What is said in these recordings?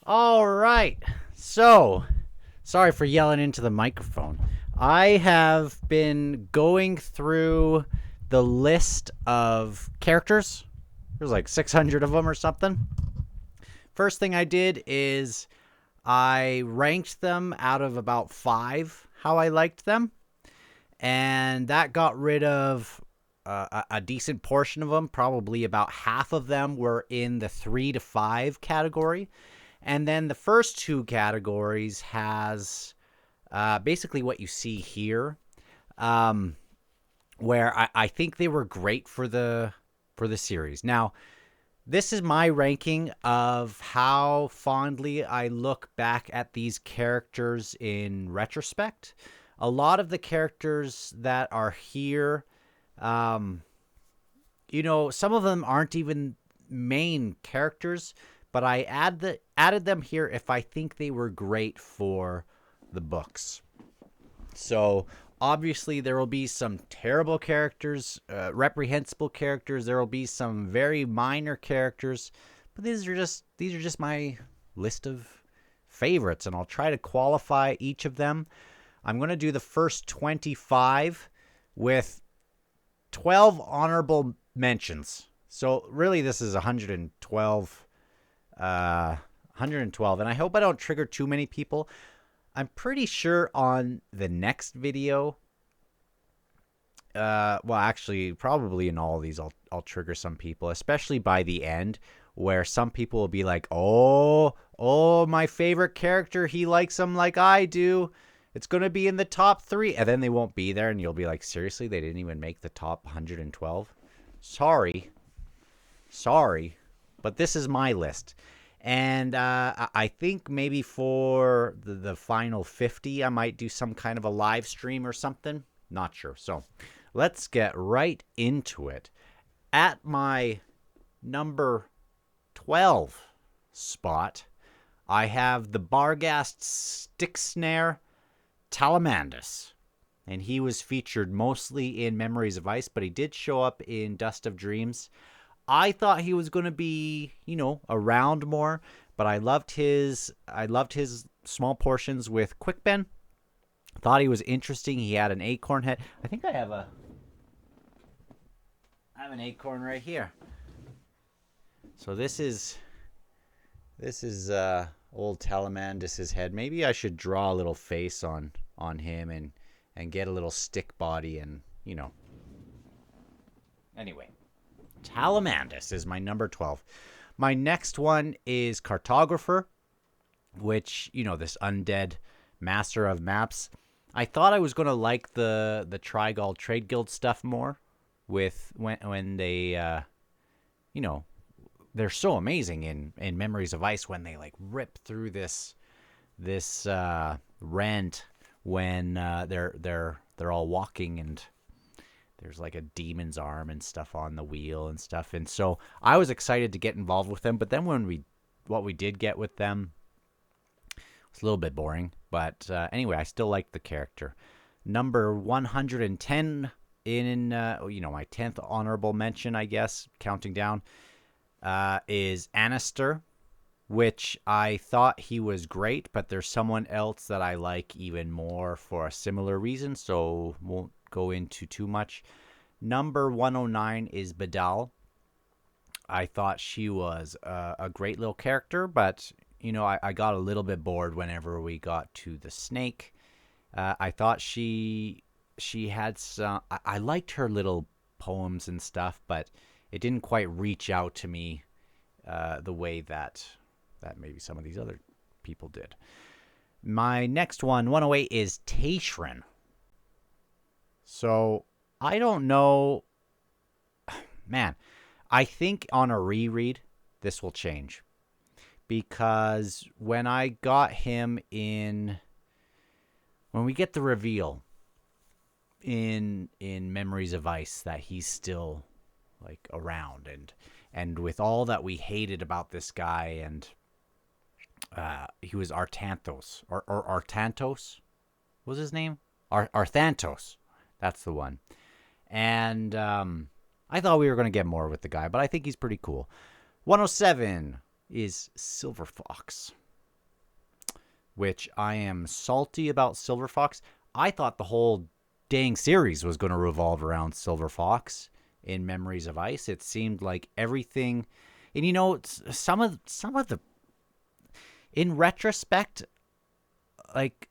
All right. So, sorry for yelling into the microphone. I have been going through the list of characters. There's like 600 of them or something. First thing I did is I ranked them out of about 5, how I liked them. And that got rid of a decent portion of them. Probably about half of them were in the 3 to 5 category. And then the first 2 categories has basically what you see here, where I think they were great for the series. Now, this is my ranking of how fondly I look back at these characters in retrospect. A lot of the characters that are here, some of them aren't even main characters, but I added them here if I think they were great for the books. So obviously there will be some terrible characters, reprehensible characters. There will be some very minor characters, but these are just my list of favorites, and I'll try to qualify each of them. I'm going to do the first 25 with 12 honorable mentions. So really this is 112, and I hope I don't trigger too many people. I'm pretty sure on the next video, actually probably in all of these I'll trigger some people, especially by the end, where some people will be like, oh, my favorite character, he likes him like I do. It's going to be in the top 3. And then they won't be there, and you'll be like, seriously, they didn't even make the top 112? Sorry. But this is my list. And I think maybe for the final 50, I might do some kind of a live stream or something. Not sure. So let's get right into it. At my number 12 spot, I have the Barghast Stick Snare Talamandas, and he was featured mostly in Memories of Ice, but he did show up in Dust of Dreams. I thought he was going to be, around more, but I loved his small portions with Quickben. Thought he was interesting. He had an acorn head. I think I have an acorn right here. So this is old Talamandas's head. Maybe I should draw a little face on him and get a little stick body and, Anyway, Talamandas is my number 12. My next one is Cartographer, which, this undead master of maps. I thought I was going to like the Trigall Trade Guild stuff more with when they, they're so amazing in Memories of Ice when they like rip through this rent when they're all walking, and there's like a demon's arm and stuff on the wheel and stuff. And so I was excited to get involved with them, but then what we did get with them was a little bit boring. But anyway, I still liked the character. Number 110 in my 10th honorable mention, I guess, counting down, is Anaster, which I thought he was great, but there's someone else that I like even more for a similar reason, so won't go into too much. Number 109 is Bedalle. I thought she was a great little character, but I got a little bit bored whenever we got to the snake. I thought she had some. I liked her little poems and stuff, but it didn't quite reach out to me the way that maybe some of these other people did. My next one, 108, is Tayschrenn. So I don't know. Man, I think on a reread, this will change. Because when I got him when we get the reveal in Memories of Ice that he's still like around, and with all that we hated about this guy, and he was Artantos or Artantos was his name? Arthantos. That's the one. And I thought we were going to get more with the guy, but I think he's pretty cool. 107 is Silverfox. which I am salty about Silverfox. I thought the whole dang series was going to revolve around Silverfox in Memories of Ice. It seemed like everything, and some of the, in retrospect, like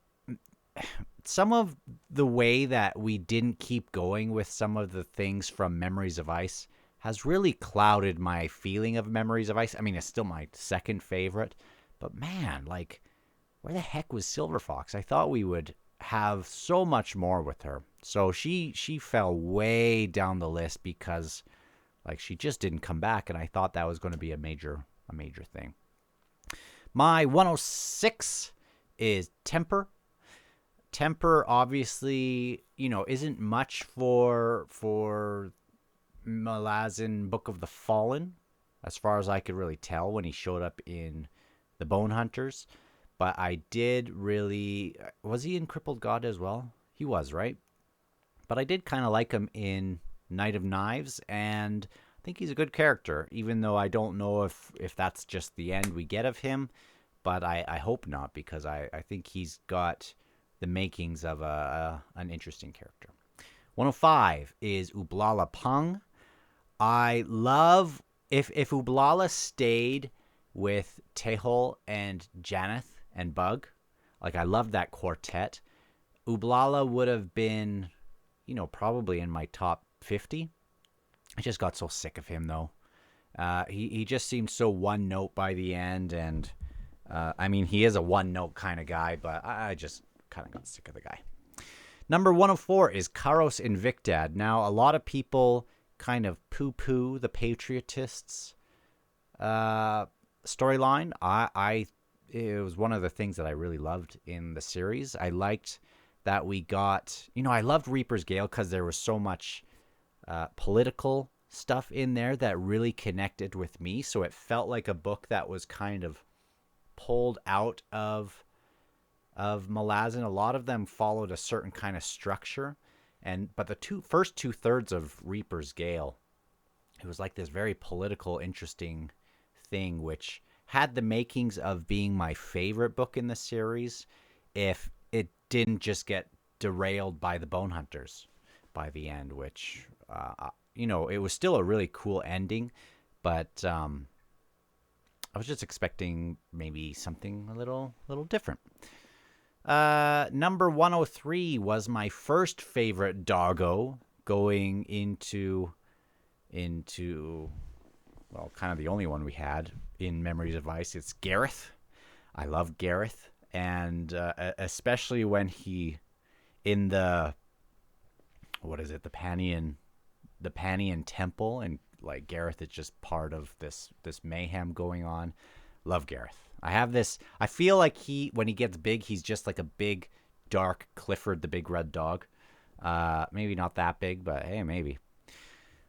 some of the way that we didn't keep going with some of the things from Memories of Ice has really clouded my feeling of Memories of Ice. I mean, it's still my second favorite, but man, like, where the heck was Silverfox? I thought we would have so much more with her. So she fell way down the list because, like, she just didn't come back, and I thought that was going to be a major thing. My 106 is Temper. Temper, obviously, isn't much for Malazan Book of the Fallen, as far as I could really tell when he showed up in the Bone Hunters. But I did really... Was he in Crippled God as well? He was, right? But I did kind of like him in Knight of Knives, and I think he's a good character, even though I don't know if that's just the end we get of him. But I hope not, because I think he's got the makings of an interesting character. 105 is Ublala Pung. I love... If Ublala stayed with Tehol and Janeth and Bug, like, I love that quartet. Ublala would have been, probably in my top 50. I just got so sick of him, though. He just seemed so one note by the end, and I mean, he is a one note kind of guy, but I just kind of got sick of the guy. Number 104 is Karos Invictad. Now, a lot of people kind of poo-poo the Patriotists storyline. It was one of the things that I really loved in the series. I liked that we got, I loved Reaper's Gale because there was so much political stuff in there that really connected with me. So it felt like a book that was kind of pulled out of Malazan. A lot of them followed a certain kind of structure, but the first 2/3 of Reaper's Gale, it was like this very political, interesting thing, which had the makings of being my favorite book in the series if it didn't just get derailed by the Bone Hunters by the end, which, it was still a really cool ending, but I was just expecting maybe something a little different. Number 103 was my first favorite doggo going into well, kind of the only one we had in Memories of Ice. It's Garath. I love Garath, and especially when he, in the Panian temple, and like Garath is just part of this mayhem going on. Love Garath. I feel like when he gets big, he's just like a big, dark Clifford the Big Red Dog. Maybe not that big, but hey, maybe.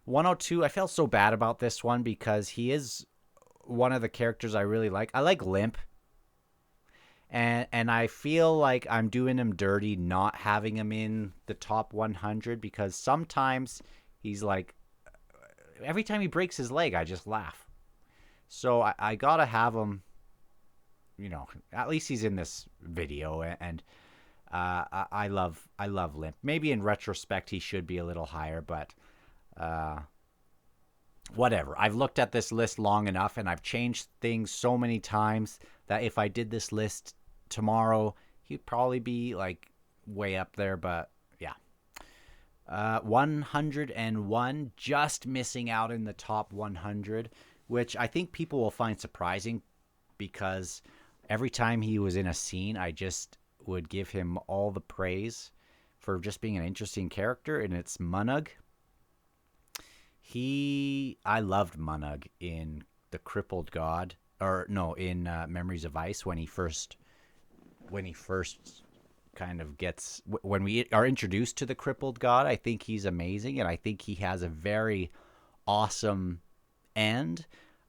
102, I felt so bad about this one because he is one of the characters I really like. I like Limp. And I feel like I'm doing him dirty not having him in the top 100 because sometimes he's like, every time he breaks his leg, I just laugh. So I gotta have him, at least he's in this video, and I love Limp. Maybe in retrospect he should be a little higher, but whatever. I've looked at this list long enough, and I've changed things so many times that if I did this list tomorrow, he'd probably be like way up there, but yeah. 101, just missing out in the top 100, which I think people will find surprising because every time he was in a scene, I just would give him all the praise for just being an interesting character, and it's Munug. I loved Munug in The Crippled God, in Memories of Ice when he first kind of gets, when we are introduced to the Crippled God. I think he's amazing, and I think he has a very awesome end.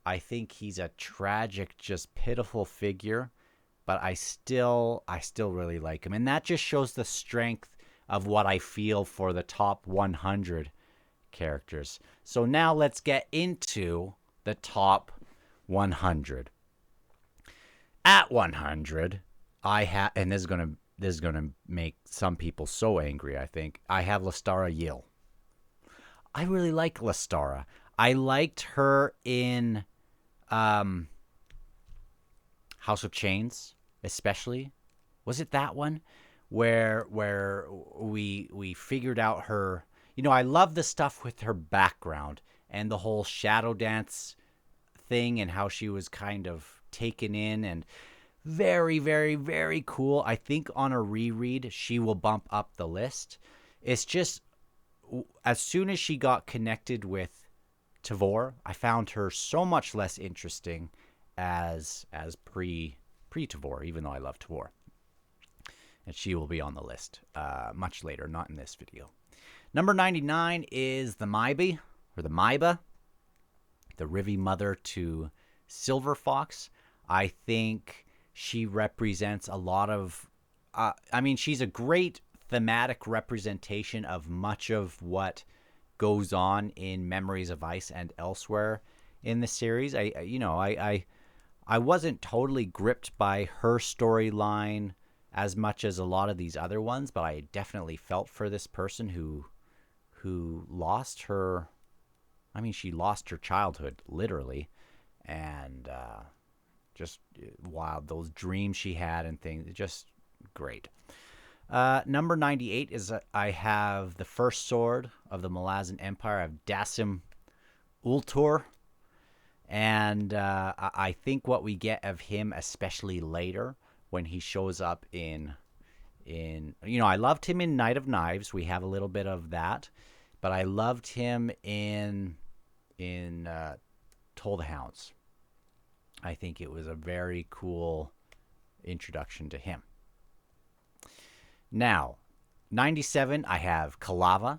I think he's a tragic, just pitiful figure, but I still really like him, and that just shows the strength of what I feel for the top 100 characters. So now let's get into the top 100. At 100, and this is gonna make some people so angry. I think I have Lostara Yil. I really like Lostara. I liked her in um, House of Chains, especially. Was it that one where we figured out her? I love the stuff with her background and the whole shadow dance thing and how she was kind of taken in and very, very, very cool. I think on a reread, she will bump up the list. It's just as soon as she got connected with Tavor, I found her so much less interesting as pre Tavor, even though I love Tavor. And she will be on the list much later, not in this video. Number 99 is the Mhybe, or the Mhybe, the Rivi mother to Silverfox. I think she represents a lot of, she's a great thematic representation of much of what goes on in Memories of Ice and elsewhere in the series. I wasn't totally gripped by her storyline as much as a lot of these other ones, but I definitely felt for this person who lost her. She lost her childhood literally, and just wild, those dreams she had and things. Just great. Number 98 is I have the first sword of the Malazan Empire of Dassem Ultor. And I think what we get of him, especially later when he shows up in I loved him in Knight of Knives. We have a little bit of that, but I loved him in Toll the Hounds. I think it was a very cool introduction to him. Now, 97, I have Kilava,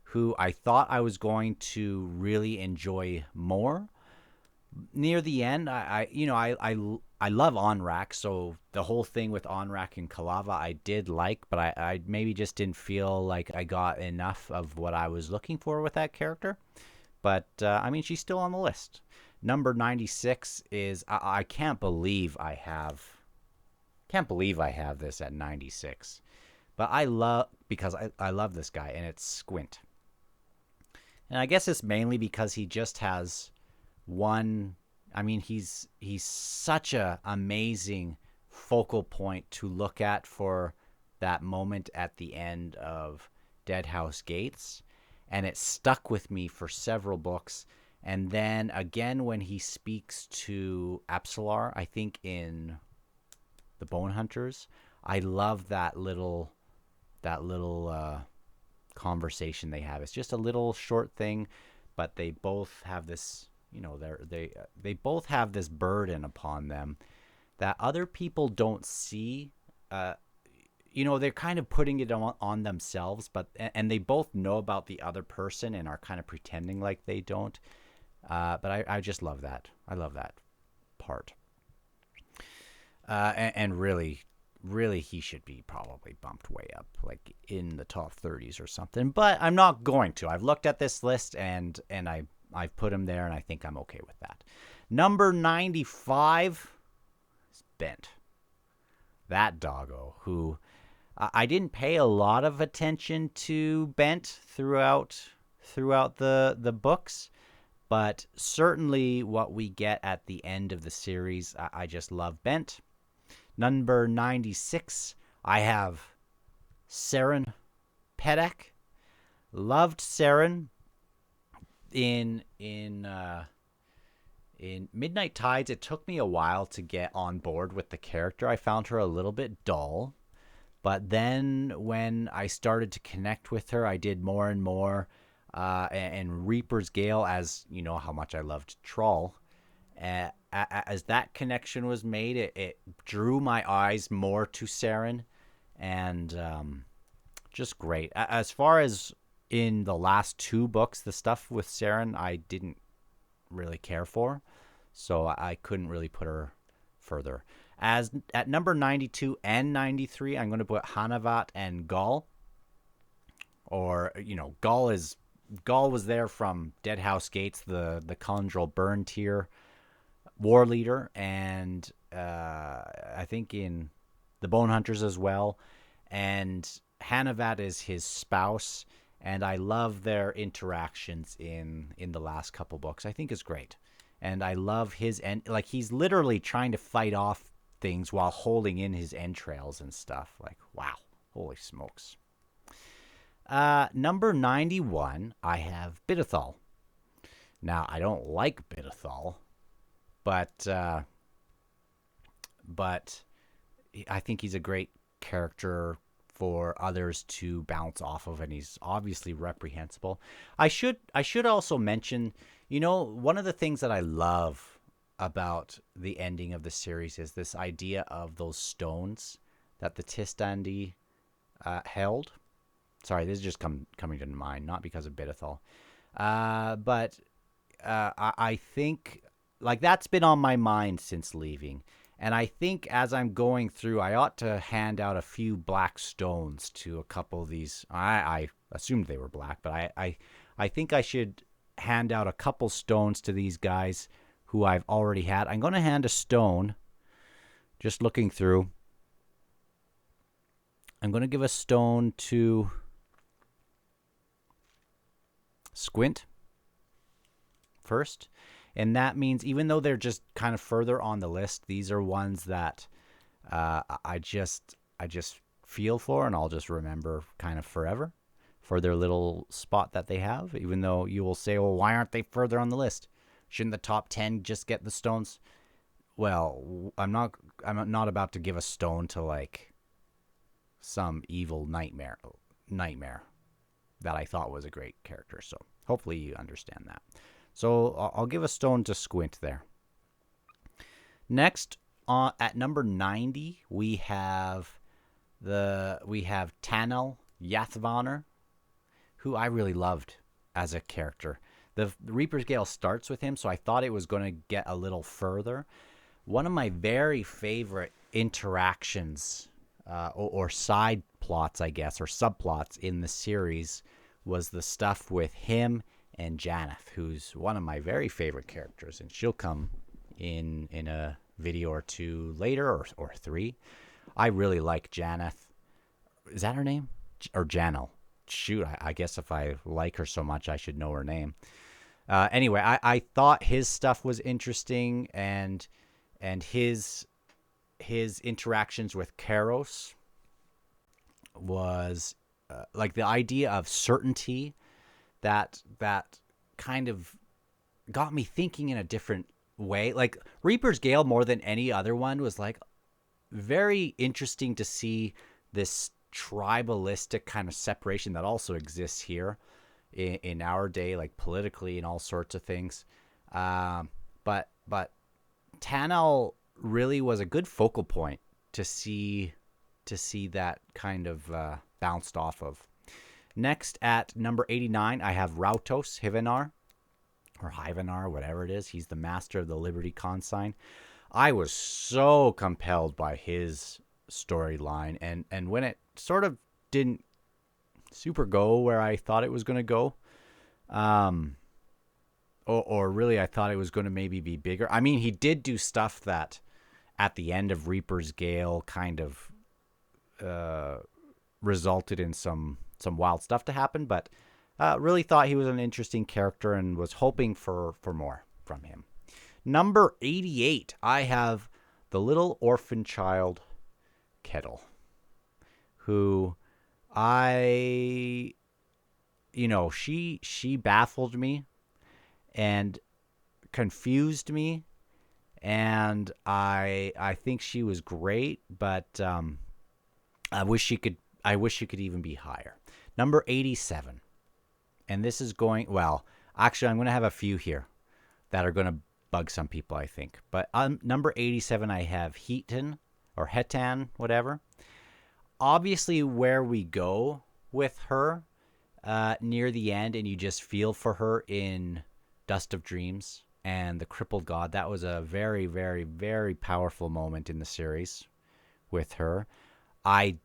who I thought I was going to really enjoy more. Near the end, I love Onrak, so the whole thing with Onrak and Kilava I did like, but I maybe just didn't feel like I got enough of what I was looking for with that character. But she's still on the list. Number 96 is I can't believe I have this at 96, but I love this guy, and it's Squint. And I guess it's mainly because he just has one. He's such a amazing focal point to look at for that moment at the end of Deadhouse Gates, and it stuck with me for several books. And then again when he speaks to Apsalar, I think in the Bone Hunters, I love that little conversation they have. It's just a little short thing, but they both have this, they both have this burden upon them that other people don't see. They're kind of putting it on themselves, and they both know about the other person and are kind of pretending like they don't. But I just love that. I love that part. And really, really, he should be probably bumped way up, like in the top 30s or something. But I'm not going to. I've looked at this list, and I've put him there, and I think I'm okay with that. Number 95 is Bent. That doggo, who I didn't pay a lot of attention to Bent throughout the books. But certainly what we get at the end of the series, I just love Bent. Number 96, I have Seren Pedac. Loved Seren in Midnight Tides. It took me a while to get on board with the character. I found her a little bit dull. But then when I started to connect with her, I did more and more. And Reaper's Gale, as you know how much I loved Troll, as that connection was made, it drew my eyes more to Seren, and just great. As far as in the last two books, the stuff with Seren I didn't really care for, so I couldn't really put her further. As at number 92 and 93, I'm going to put Hanavat and Gall. Or, Gall was there from Deadhouse Gates, the Condrel Burn tier war leader, and I think in the Bone Hunters as well. And Hanavat is his spouse, and I love their interactions in the last couple books. I think is great. And I love his like he's literally trying to fight off things while holding in his entrails and stuff. Like, wow, holy smokes. Number 91, I have Bidithal. Now, I don't like Bidithal, but I think he's a great character for others to bounce off of, and he's obviously reprehensible. I should also mention, one of the things that I love about the ending of the series is this idea of those stones that the Tistandi held. Sorry, this is just coming to mind, not because of Bidithal. But I think, like, that's been on my mind since leaving. And I think as I'm going through, I ought to hand out a few black stones to a couple of these. I assumed they were black, but I think I should hand out a couple stones to these guys who I've already had. I'm going to hand a stone, just looking through. I'm going to give a stone to Squint first. And that means even though they're just kind of further on the list, these are ones that I just feel for, and I'll just remember kind of forever for their little spot that they have. Even though you will say, well, why aren't they further on the list? Shouldn't the top 10 just get the stones? Well, I'm not about to give a stone to like some evil nightmare that I thought was a great character. So hopefully you understand that. So I'll give a stone to Squint there. Next, at number 90, we have Tanal Yathvanar, who I really loved as a character. The Reaper's Gale starts with him, so I thought it was going to get a little further. One of my very favorite interactions or side plots, I guess, or subplots in the series was the stuff with him and Janeth, who's one of my very favorite characters, and she'll come in a video or two later, or three. I really like Janeth. Is that her name? Or Janel? Shoot, I guess if I like her so much, I should know her name. Anyway, I thought his stuff was interesting, and his interactions with Karos was like the idea of certainty that kind of got me thinking in a different way. Like Reaper's Gale, more than any other one, was like very interesting to see this tribalistic kind of separation that also exists here in our day, like politically and all sorts of things. But Tanal really was a good focal point to see that kind of bounced off of. Next, at number 89, I have Rautos Hivanar, or Hivanar, whatever it is. He's the master of the Liberty Consign. I was so compelled by his storyline, and when it sort of didn't super go where I thought it was going to go, or really I thought it was going to maybe be bigger. I mean, he did do stuff that at the end of Reaper's Gale kind of resulted in some wild stuff to happen, but really thought he was an interesting character and was hoping for more from him. Number 88, I have the little orphan child Kettle, who she baffled me and confused me, and I think she was great, but I wish she could even be higher. Number 87. And this is going, well, actually, I'm going to have a few here that are going to bug some people, I think. But on number 87, I have Hetan, or Hetan, whatever. Obviously, where we go with her near the end, and you just feel for her in Dust of Dreams and the Crippled God, that was a very, very, very powerful moment in the series with her. I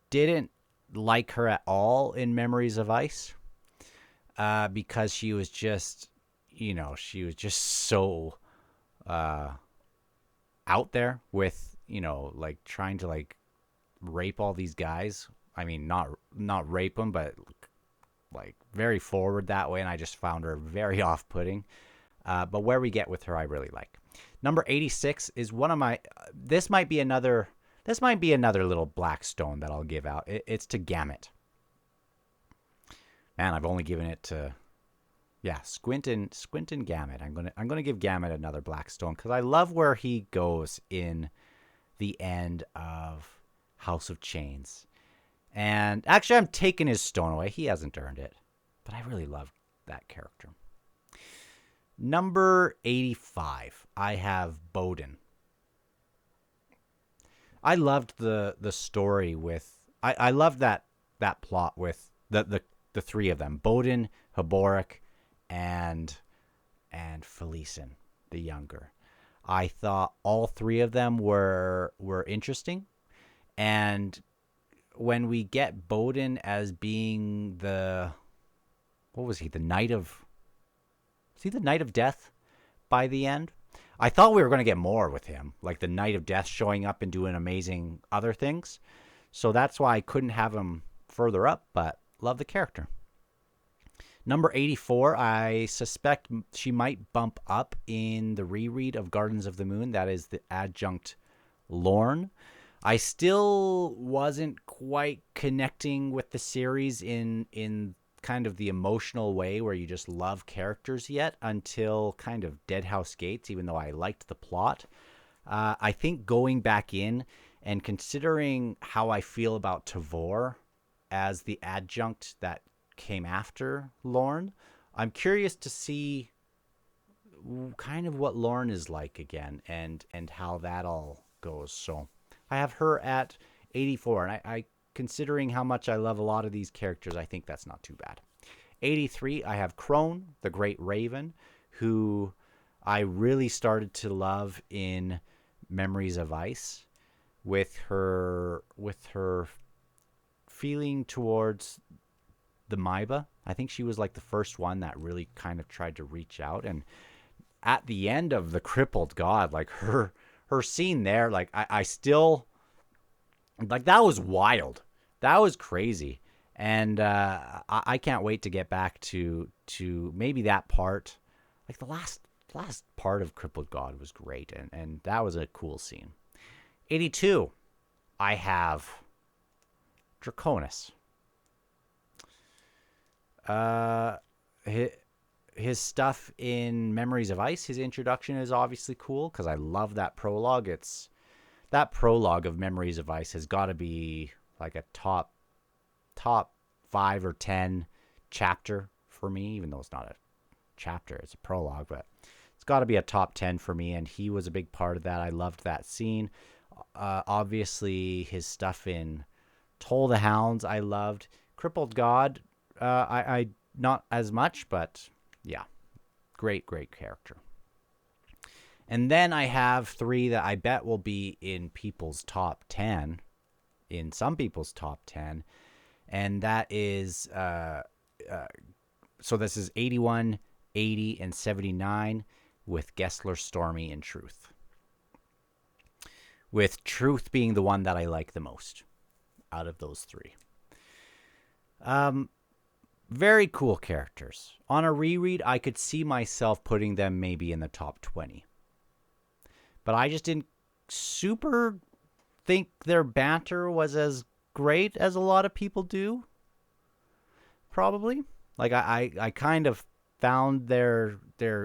didn't like her at all in Memories of Ice because she was just so out there with, like trying to like rape all these guys. I mean, not rape them, but like very forward that way, and I just found her very off-putting. But where we get with her, I really like. Number 86 is one of my. This might be another little black stone that I'll give out. It's to Gamet. Man, I've only given it to, Squint and Gamet. I'm gonna give Gamet another black stone because I love where he goes in the end of House of Chains. And actually, I'm taking his stone away. He hasn't earned it, but I really love that character. Number 85, I have Baudin. I loved the story with. I loved that plot with the three of them: Baudin, Haborik, and Felicen, the younger. I thought all three of them were interesting, and when we get Baudin as being the Knight of Death by the end? I thought we were going to get more with him, like the Knight of Death showing up and doing amazing other things. So that's why I couldn't have him further up, but love the character. Number 84, I suspect she might bump up in the reread of Gardens of the Moon. That is the adjunct Lorn. I still wasn't quite connecting with the series in kind of the emotional way where you just love characters yet until kind of Deadhouse Gates, even though I liked the plot. I think going back in and considering how I feel about Tavor as the adjunct that came after Lorn, I'm curious to see kind of what Lorn is like again and how that all goes. So I have her at 84, and I considering how much I love a lot of these characters, I think that's not too bad. 83, I have Crone, the Great Raven, who I really started to love in Memories of Ice with her feeling towards the Mhybe. I think she was like the first one that really kind of tried to reach out, and at the end of the Crippled God, like her scene there, like I still like, that was wild. That was crazy. And I can't wait to get back to maybe that part. Like the last part of Crippled God was great, and that was a cool scene. 82, I have Draconus. His stuff in Memories of Ice, his introduction is obviously cool because I love that prologue. That prologue of Memories of Ice has got to be like a top 5 or 10 chapter for me, even though it's not a chapter, it's a prologue, but it's got to be a top 10 for me, and he was a big part of that. I loved that scene. Obviously, his stuff in Toll the Hounds, I loved. Crippled God, I not as much, but yeah, great character. And then I have 3 that I bet will be in people's top 10, in some people's top 10, and that is so this is 81, 80, and 79 with Gesler, Stormy, and Truth. With Truth being the one that I like the most out of those 3. Very cool characters. On a reread, I could see myself putting them maybe in the top 20. But I just didn't super think their banter was as great as a lot of people do. Probably. Like, I kind of found their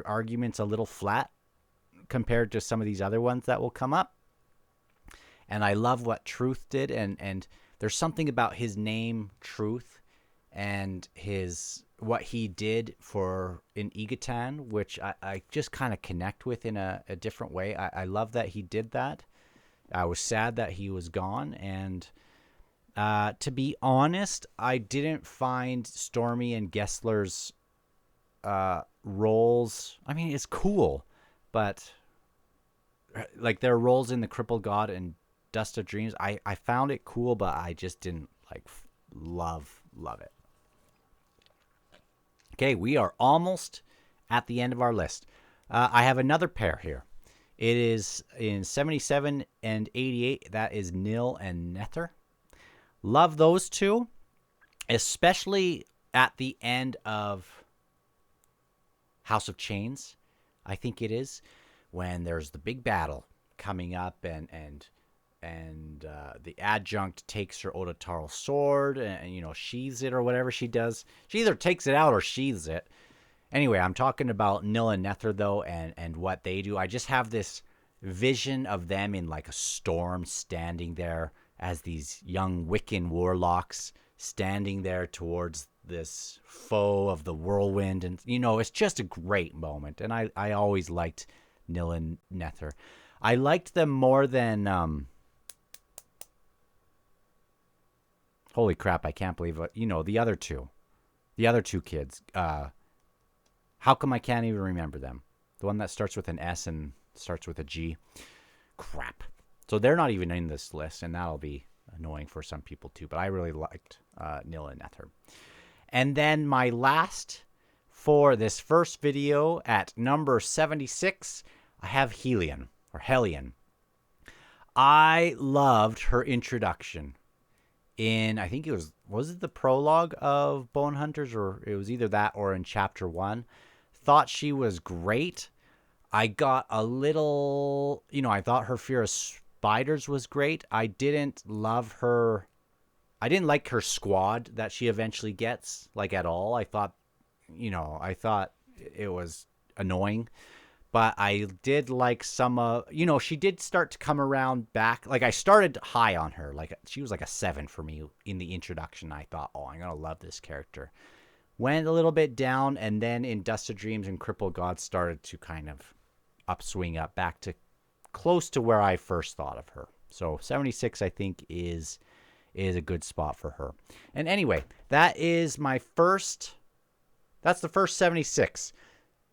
arguments a little flat compared to some of these other ones that will come up. And I love what Truth did, and there's something about his name, Truth, and what he did in Egatan, which I just kind of connect with in a different way. I love that he did that. I was sad that he was gone, and to be honest, I didn't find Stormy and Gesler's roles. I mean, it's cool, but like their roles in the Crippled God and Dust of Dreams, I found it cool, but I just didn't like love it. Okay, we are almost at the end of our list. I have another pair here. It is in 77 and 88. That is Nil and Nether. Love those two, especially at the end of House of Chains, I think it is, when there's the big battle coming up, and the adjunct takes her Odotarl sword and sheathes it or whatever she does. She either takes it out or sheathes it. Anyway, I'm talking about Nil Nether though, and what they do. I just have this vision of them in like a storm, standing there as these young Wiccan warlocks standing there towards this foe of the whirlwind, and it's just a great moment. And I always liked Nil and Nether. I liked them more than holy crap, I can't believe it. The other two kids. How come I can't even remember them? The one that starts with an S and starts with a G. Crap. So they're not even in this list, and that'll be annoying for some people too. But I really liked Nil and Nether. And then my last for this first video at number 76, I have Hellion. I loved her introduction in, I think it was it the prologue of Bone Hunters, or it was either that or in chapter 1. Thought she was great. I got a little, I thought her fear of spiders was great. I didn't like her squad that she eventually gets, like, at all. I thought it was annoying. But I did like some she did start to come around back. Like, I started high on her. Like, she was like a 7 for me in the introduction. I thought, I'm going to love this character. Went a little bit down, and then in Dust of Dreams and Crippled Gods started to kind of upswing up back to close to where I first thought of her. So 76, I think, is a good spot for her. And anyway, that's the first 76.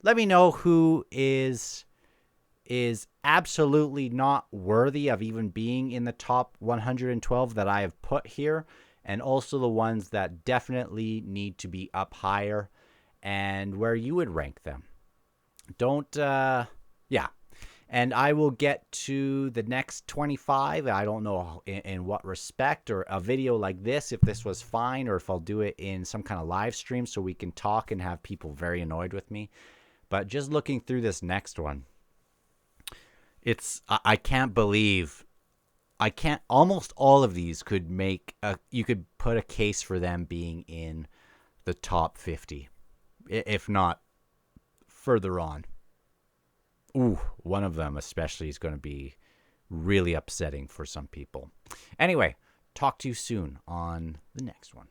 Let me know who is absolutely not worthy of even being in the top 112 that I have put here, and also the ones that definitely need to be up higher, and where you would rank them. And I will get to the next 25. I don't know in what respect, or a video like this, if this was fine, or if I'll do it in some kind of live stream so we can talk and have people very annoyed with me. But just looking through this next one, I can't believe, almost all of these could you could put a case for them being in the top 50, if not further on. Ooh, one of them especially is going to be really upsetting for some people. Anyway, talk to you soon on the next one.